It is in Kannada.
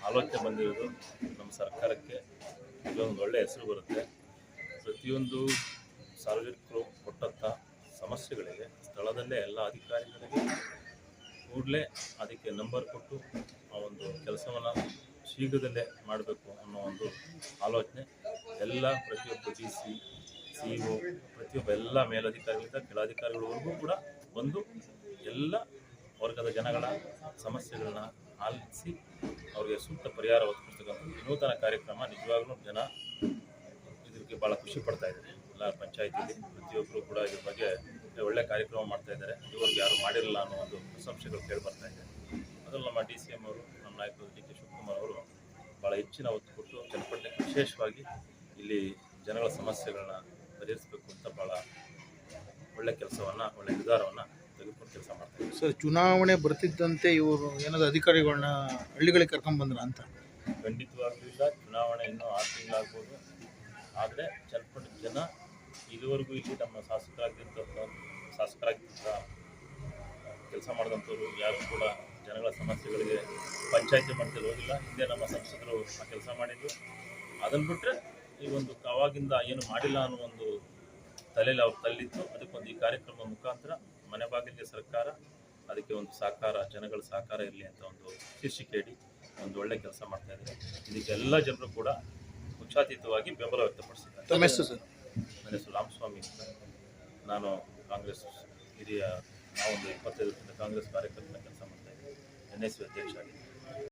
ಆಲೋಚನೆ ಬಂದಿರೋದು ನಮ್ಮ ಸರ್ಕಾರಕ್ಕೆ ಇದೊಂದು ಒಳ್ಳೆಯ ಹೆಸರು ಬರುತ್ತೆ. ಪ್ರತಿಯೊಂದು ಸಾರ್ವಜನಿಕರು ಕೊಟ್ಟಂಥ ಸಮಸ್ಯೆಗಳಿಗೆ ಸ್ಥಳದಲ್ಲೇ ಎಲ್ಲ ಅಧಿಕಾರಿಗಳಿಗೆ ಕೂಡಲೇ ಅದಕ್ಕೆ ನಂಬರ್ ಕೊಟ್ಟು ಆ ಒಂದು ಕೆಲಸವನ್ನು ಶೀಘ್ರದಲ್ಲೇ ಮಾಡಬೇಕು ಅನ್ನೋ ಒಂದು ಆಲೋಚನೆ ಎಲ್ಲ ಪ್ರತಿಯೊಬ್ಬ DC, CO, ಪ್ರತಿಯೊಬ್ಬ ಎಲ್ಲ ಮೇಲಧಿಕಾರಿಗಳಿಂದ ಕೆಳಾಧಿಕಾರಿಗಳವರೆಗೂ ಕೂಡ ಬಂದು ಎಲ್ಲ ವರ್ಗದ ಜನಗಳ ಸಮಸ್ಯೆಗಳನ್ನ ಆಲಿಸಿ ಅವರಿಗೆ ಸೂಕ್ತ ಪರಿಹಾರ ಒದಗಿಸ್ತಕ್ಕಂಥ ವಿನೂತನ ಕಾರ್ಯಕ್ರಮ. ನಿಜವಾಗ್ಲೂ ಜನ ಇದಕ್ಕೆ ಭಾಳ ಖುಷಿ ಪಡ್ತಾ ಇದ್ದಾರೆ. ಎಲ್ಲ ಪಂಚಾಯತಿಲಿ ಪ್ರತಿಯೊಬ್ಬರು ಕೂಡ ಇದ್ರ ಬಗ್ಗೆ ಒಳ್ಳೆ ಕಾರ್ಯಕ್ರಮ ಮಾಡ್ತಾ ಇದ್ದಾರೆ. ಇದುವರೆಗೂ ಯಾರು ಮಾಡಿರಲಿಲ್ಲ ಅನ್ನೋ ಒಂದು ಪ್ರಶಂಸೆಗಳು ಕೇಳಿ ಬರ್ತಾ ಇದೆ. ಅದರಲ್ಲಿ ನಮ್ಮ DCM ಅವರು, ನಮ್ಮ ನಾಯಕರು DK ಶಿವಕುಮಾರ್ ಅವರು ಭಾಳ ಹೆಚ್ಚಿನ ಒತ್ತು ಕೊಟ್ಟು ಚನ್ನಪಟ್ಟಣಕ್ಕೆ ವಿಶೇಷವಾಗಿ ಇಲ್ಲಿ ಜನಗಳ ಸಮಸ್ಯೆಗಳನ್ನ ಪರಿಹರಿಸಬೇಕು ಅಂತ ಭಾಳ ಒಳ್ಳೆ ಕೆಲಸವನ್ನು, ಒಳ್ಳೆ ನಿರ್ಧಾರವನ್ನು ತೆಗೆದುಕೊಂಡು ಕೆಲಸ ಮಾಡ್ತಾರೆ. ಸರ್, ಚುನಾವಣೆ ಬರ್ತಿದ್ದಂತೆ ಇವರು ಏನಾದರೂ ಅಧಿಕಾರಿಗಳನ್ನ ಹಳ್ಳಿಗಳಿಗೆ ಕರ್ಕೊಂಡ್ಬಂದ್ರ ಅಂತ? ಖಂಡಿತವಾಗ್ಲೂ ಇಲ್ಲ. ಚುನಾವಣೆ ಇನ್ನೂ 6 ತಿಂಗಳಾಗ್ಬೋದು. ಆದರೆ ಚನ್ನಪಟ್ಟಣ ಜನ ಇದುವರೆಗೂ ಇಲ್ಲಿ ನಮ್ಮ ಶಾಸಕರಾಗಿ ಕೆಲಸ ಮಾಡಿದಂಥವ್ರು ಯಾರು ಕೂಡ ಜನಗಳ ಸಮಸ್ಯೆಗಳಿಗೆ ಪಂಚಾಯತಿ ಮಟ್ಟದಲ್ಲಿ ಹೋಗಿಲ್ಲ. ಹಿಂದೆ ನಮ್ಮ ಸಂಸದರು ಆ ಕೆಲಸ ಮಾಡಿದ್ದು. ಅದನ್ನು ಬಿಟ್ಟರೆ ಈ ಒಂದು ಅವಾಗಿಂದ ಏನು ಮಾಡಿಲ್ಲ ಅನ್ನೋ ಒಂದು ತಲೆಯಲ್ಲಿ ಅವ್ರು ತಲ್ಲಿತ್ತು. ಅದಕ್ಕೊಂದು ಈ ಕಾರ್ಯಕ್ರಮದ ಮುಖಾಂತರ ಮನೆ ಬಾಗಿಲಿಗೆ ಸರ್ಕಾರ, ಅದಕ್ಕೆ ಒಂದು ಸಹಕಾರ, ಜನಗಳ ಸಹಕಾರ ಇರಲಿ ಅಂತ ಒಂದು ಶೀರ್ಷಿಕೆಯಡಿ ಒಂದು ಒಳ್ಳೆ ಕೆಲಸ ಮಾಡ್ತಾ ಇದ್ದಾರೆ. ಇದಕ್ಕೆ ಎಲ್ಲ ಜನರು ಕೂಡ ಪಕ್ಷಾತೀತವಾಗಿ ಬೆಂಬಲ ವ್ಯಕ್ತಪಡಿಸಿದ್ದಾರೆ. ತಮ್ಮ ಹೆಸರು ಸರ್? ನನ್ನ ಹೆಸರು ರಾಮಸ್ವಾಮಿ ಅಂತ. ನಾನು ಕಾಂಗ್ರೆಸ್ ಹಿರಿಯ, ನಾವೊಂದು 25 ವರ್ಷದಿಂದ ಕಾಂಗ್ರೆಸ್ ಕಾರ್ಯಕರ್ತನ ಕೆಲಸ ಮಾಡ್ತಾ ಇದ್ದೀನಿ. NSU ಅಧ್ಯಕ್ಷ ಆಗಿದೆ.